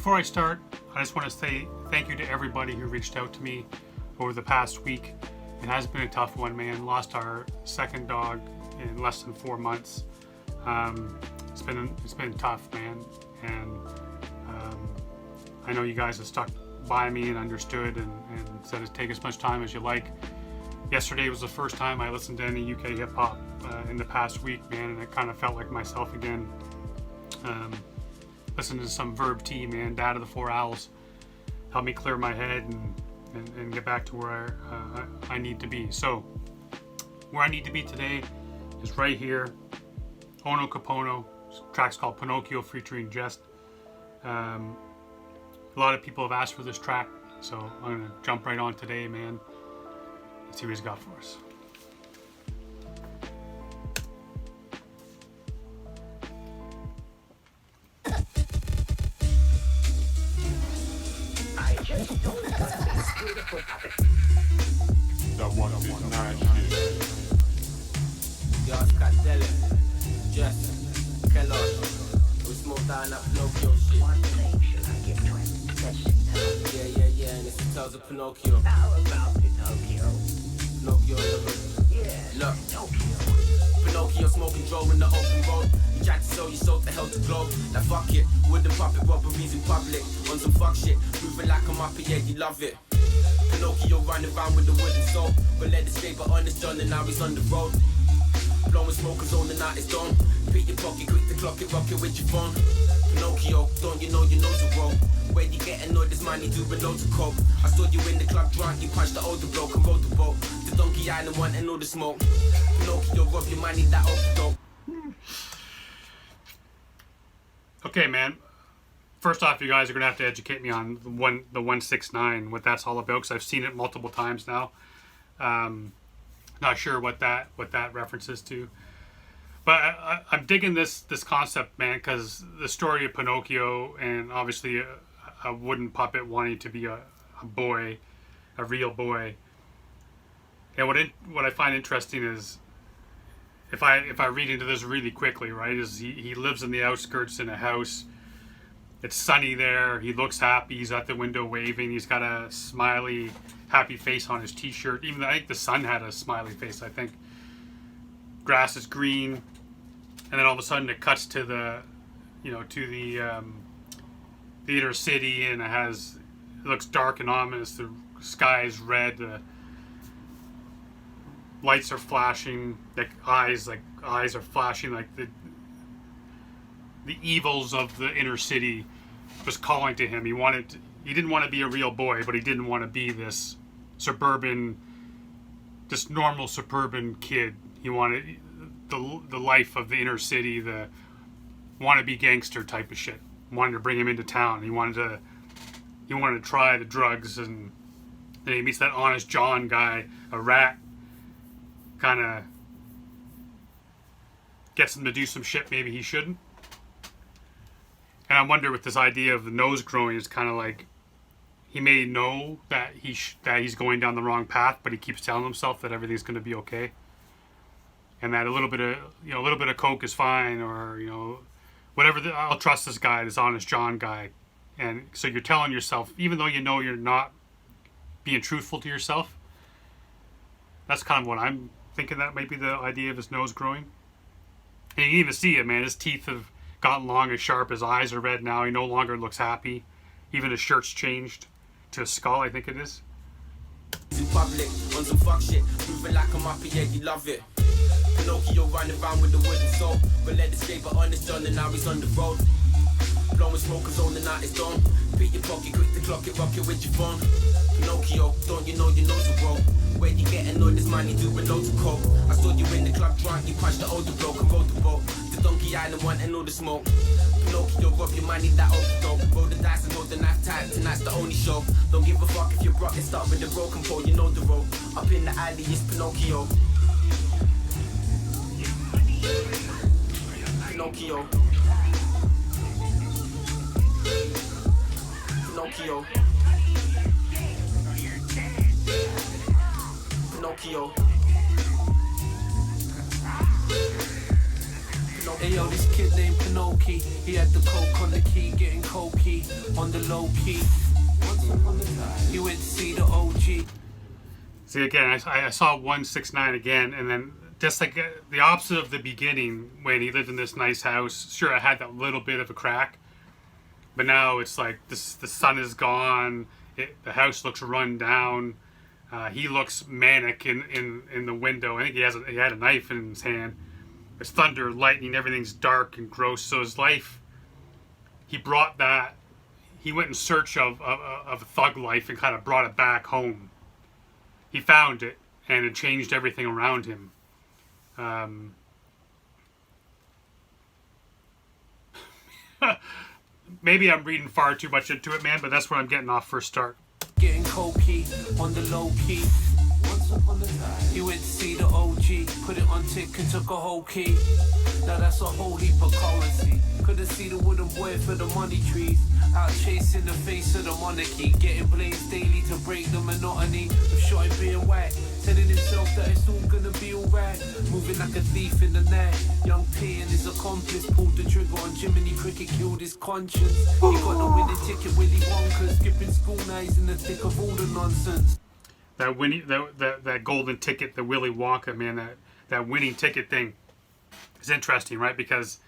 Before I start, I just want to say thank you to everybody who reached out to me over the past week. It has been a tough one, man. Lost our second dog in less than 4 months. It's been tough, man. And I know you guys have stuck by me and understood and said take as much time as you like. Yesterday was the first time I listened to any UK hip hop in the past week, man, and it kind of felt like myself again. Listening to some Verb T, man, Dad of the Four Owls, helped me clear my head and get back to where I need to be. So, where I need to be today is right here. Onoe Caponoe, track's called Pinocchio featuring Jehst. A lot of people have asked for this track, so I'm gonna jump right on today, man. Let's see what he's got for us. That one is nice shit. Psychedelic, Jehst, Kehlarj. We smoke down that Pinocchio shit. Yeah, and it's the tales of Pinocchio. Pinocchio, look. Pinocchio smoking Joe in the open road. You tried to sell your soul to hell to globe. Like fuck it, wooden puppet robberies in public. On some fuck shit, moving like a muppet, yeah, you love it. Pinocchio running around with the wooden soul. But let it stay, but honest John, and now he's on the road. Blowing smokers on the night is done. Pick your pocket, quick to clock it, rock it with your phone. Pinocchio, don't you know your nose will roll? Where you getting all this money doing loads of coke? I saw you in the club drunk, you punched the older bloke and rode the boat. The Donkey Island wanting all the smoke. Pinocchio, rob your money, that open dope. Okay, man. First off, you guys are gonna have to educate me on the 169, what that's all about, because I've seen it multiple times now. Not sure what that references to, but I'm digging this concept, man, because the story of Pinocchio and obviously a wooden puppet wanting to be a boy, a real boy. And what I find interesting is, if I read into this really quickly, right, is he lives in the outskirts in a house. It's sunny there. He looks happy. He's at the window waving. He's got a smiley, happy face on his t-shirt. Even I think the sun had a smiley face. I think grass is green, and then all of a sudden it cuts to the inner city, and it looks dark and ominous. The sky is red. The lights are flashing. Eyes are flashing. Like the evils of the inner city was calling to him. He didn't want to be a real boy, but he didn't want to be this normal suburban kid. He wanted the life of the inner city, the wannabe gangster type of shit. Wanted to bring him into town. He wanted to try the drugs, and then he meets that Honest John guy, a rat, kind of gets him to do some shit maybe he shouldn't. And I wonder with this idea of the nose growing, it's kind of like he may know that he's going down the wrong path, but he keeps telling himself that everything's going to be okay, and that a little bit of coke is fine, or whatever. I'll trust this guy, this Honest John guy. And so you're telling yourself, even though you know you're not being truthful to yourself. That's kind of what I'm thinking. That might be the idea of his nose growing. And you can even see it, man. His teeth have gotten long and sharp. His eyes are red now. He no longer looks happy. Even his shirt's changed to a skull, I think it is. In public, on some fuck shit, moving like a muppet, yeah, you love it. Pinocchio running around with the wooden soul, but let it stay, but honest John, and now he's on the road. Blowing smokers on the night is done. Pick your pocket, quick to clock it, rock it with your phone. Pinocchio, don't you know your nose will roll? Where you getting all this money doing loads of coke? I saw you in the club drunk, you punched the older bloke and rode the boat. The Donkey Island wanting all the smoke. Pinocchio, rob your money, that open dope. Roll the dice and hold the knife tight, tonight's the only show. Don't give a fuck if you're broke and start with the broken pole, you know the road. Up in the alley is Pinocchio. Pinocchio. Pinocchio. Pinocchio. Hey yo, this kid named Pinocchio. Pinocchio. He had the coke on the key, getting cokey on the low key. Once upon a time, he went to see the OG. See, again, I saw 169 again, and then just like the opposite of the beginning when he lived in this nice house. Sure, it had that little bit of a crack, but now it's like this, the sun is gone. The house looks run down. He looks manic in the window. I think he had a knife in his hand. There's thunder, lightning, everything's dark and gross. So his life, he brought that. He went in search of a thug life and kind of brought it back home. He found it, and it changed everything around him. Maybe I'm reading far too much into it, man, but that's where I'm getting off first start. Getting cokey on the low key. Once upon a time, he went to see the OG, put it on tick and took a whole key. Now that's a whole heap of currency. Couldn't see the wooden boy for the money trees. Out chasing the face of the monarchy, getting blazed daily to break the monotony of shot him being whacked. Telling himself that it's all gonna be alright. Moving like a thief in the night. Young P and his accomplice pulled the trigger on Jiminy Cricket, killed his conscience. He got the winning ticket, Willy Wonka, skipping school nights in the thick of all the nonsense. That golden ticket, the Willy Wonka, man, that winning ticket thing is interesting, right? Because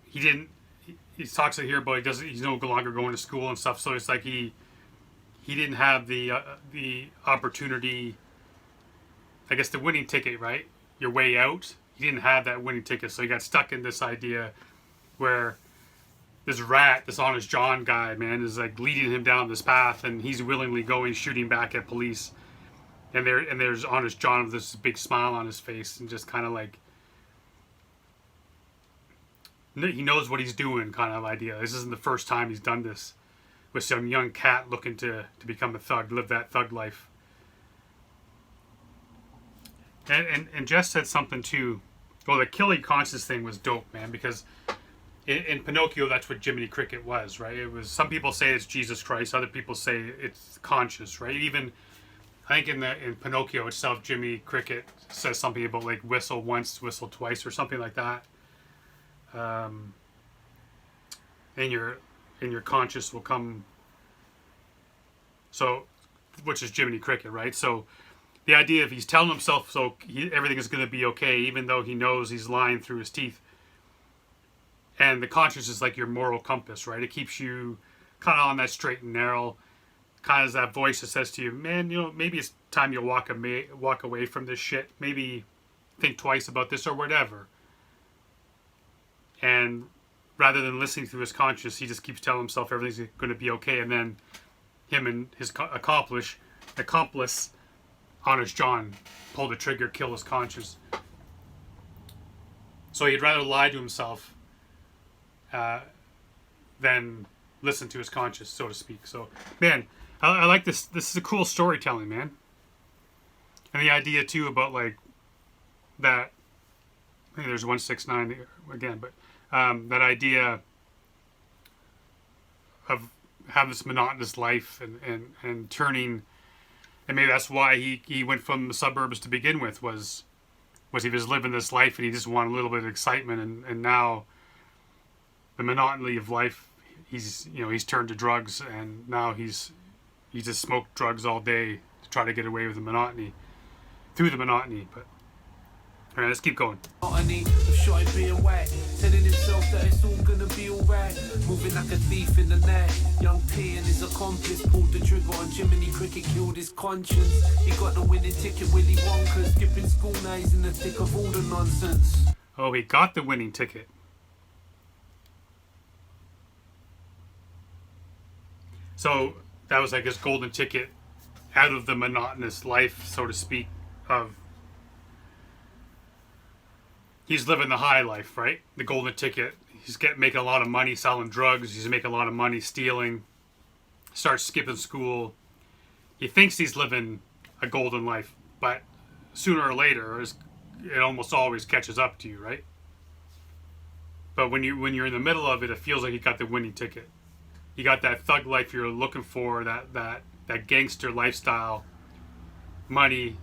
he talks here about he's no longer going to school and stuff. So it's like he didn't have the opportunity. I guess the winning ticket, right? Your way out. He didn't have that winning ticket, so he got stuck in this idea where this rat, this Honest John guy, man, is like leading him down this path, and he's willingly going shooting back at police. And there's Honest John with this big smile on his face, and just kind of like he knows what he's doing, kind of idea. This isn't the first time he's done this with some young cat looking to become a thug, live that thug life. And Jehst said something too. Well, the killing conscious thing was dope, man, because in Pinocchio, that's what Jiminy Cricket was, right? It was, some people say it's Jesus Christ, other people say it's conscious, right? Even I think in Pinocchio itself, Jiminy Cricket says something about like whistle once, whistle twice, or something like that. And your conscious will come. So, which is Jiminy Cricket, right? So, the idea of he's telling himself everything is going to be okay, even though he knows he's lying through his teeth. And the conscience is like your moral compass, right? It keeps you kind of on that straight and narrow. Kind of that voice that says to you, man, maybe it's time you walk away from this shit. Maybe think twice about this or whatever. And rather than listening through his conscience, he just keeps telling himself everything's going to be okay. And then him and his accomplice, Honest John, pull the trigger, kill his conscience. So he'd rather lie to himself than listen to his conscience, so to speak. So, man, I like this. This is a cool storytelling, man. And the idea, too, about, like, that... I think there's 169 again, but that idea of having this monotonous life and turning... And maybe that's why he went from the suburbs to begin with, was he was living this life and he just wanted a little bit of excitement, and now the monotony of life, he's turned to drugs, and now he just smoked drugs all day to try to get away with the monotony, through the monotony. But all right, let's keep going. Telling himself that it's all gonna be alright. Moving like a thief in the night. Young P and his accomplice pulled the trigger on Jiminy Cricket, killed his conscience. He got the winning ticket, Willy Wonka, skipping school nights in the thick of all the nonsense. Oh, he got the winning ticket. So that was like his golden ticket out of the monotonous life, so to speak, of he's living the high life, right? The golden ticket. He's making a lot of money selling drugs. He's making a lot of money stealing. Starts skipping school. He thinks he's living a golden life, but sooner or later, it almost always catches up to you, right? But when you're in the middle of it, it feels like you got the winning ticket. You got that thug life you're looking for, that gangster lifestyle, money,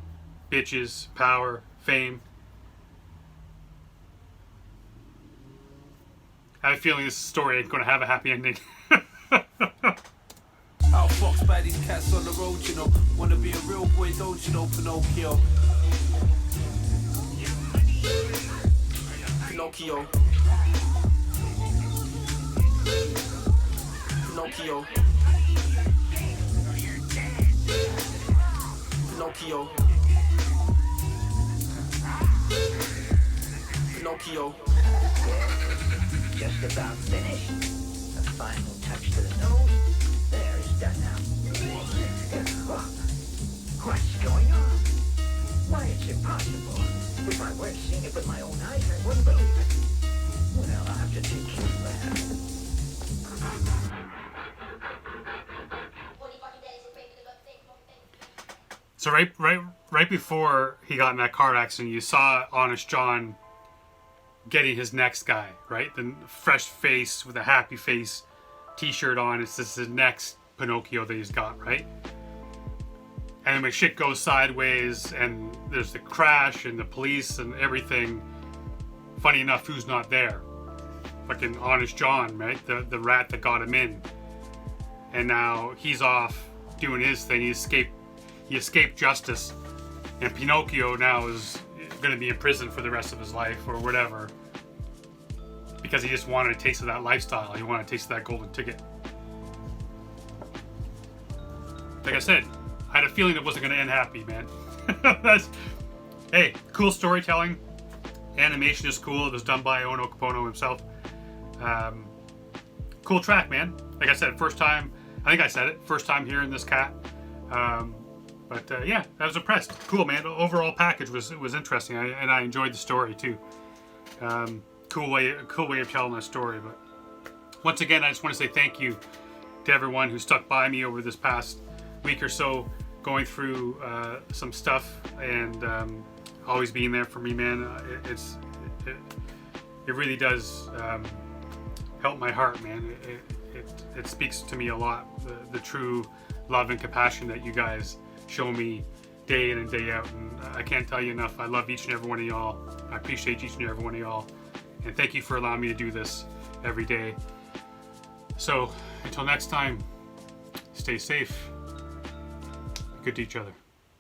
bitches, power, fame. I have a feeling this story ain't going to have a happy ending. Outfoxed by these cats on the road, you know. Wanna be a real boy, don't you know, Pinocchio? Pinocchio. Pinocchio. Pinocchio. Pinocchio. Just about finished. A final touch to the nose. There, it's done now. What's going on? Why, it's impossible. If I weren't seeing it with my own eyes, I wouldn't believe it. Well, I'll have to take care of that. So right before he got in that car accident, you saw Honest John getting his next guy, right? The fresh face with a happy face t-shirt on. It's just the next Pinocchio that he's got, right? And then when shit goes sideways and there's the crash and the police and everything, funny enough, who's not there? Fucking Honest John, right? The rat that got him in. And now he's off doing his thing. He escaped justice. And Pinocchio now is going to be in prison for the rest of his life or whatever. Because he just wanted a taste of that lifestyle. He wanted a taste of that golden ticket. Like I said, I had a feeling it wasn't going to end happy, man. Hey, cool storytelling. Animation is cool. It was done by Onoe Caponoe himself. Cool track, man. Like I said, first time, I think I said it, first time hearing this cat. But yeah, I was impressed. Cool, man. The overall package was interesting, and I enjoyed the story too. Cool way of telling a story. But once again, I just want to say thank you to everyone who stuck by me over this past week or so, going through some stuff and always being there for me, man. It really does help my heart, man. It speaks to me a lot. The true love and compassion that you guys show me day in and day out, and I can't tell you enough. I love each and every one of y'all. I appreciate each and every one of y'all, and thank you for allowing me to do this every day. So until next time, stay safe, good to each other.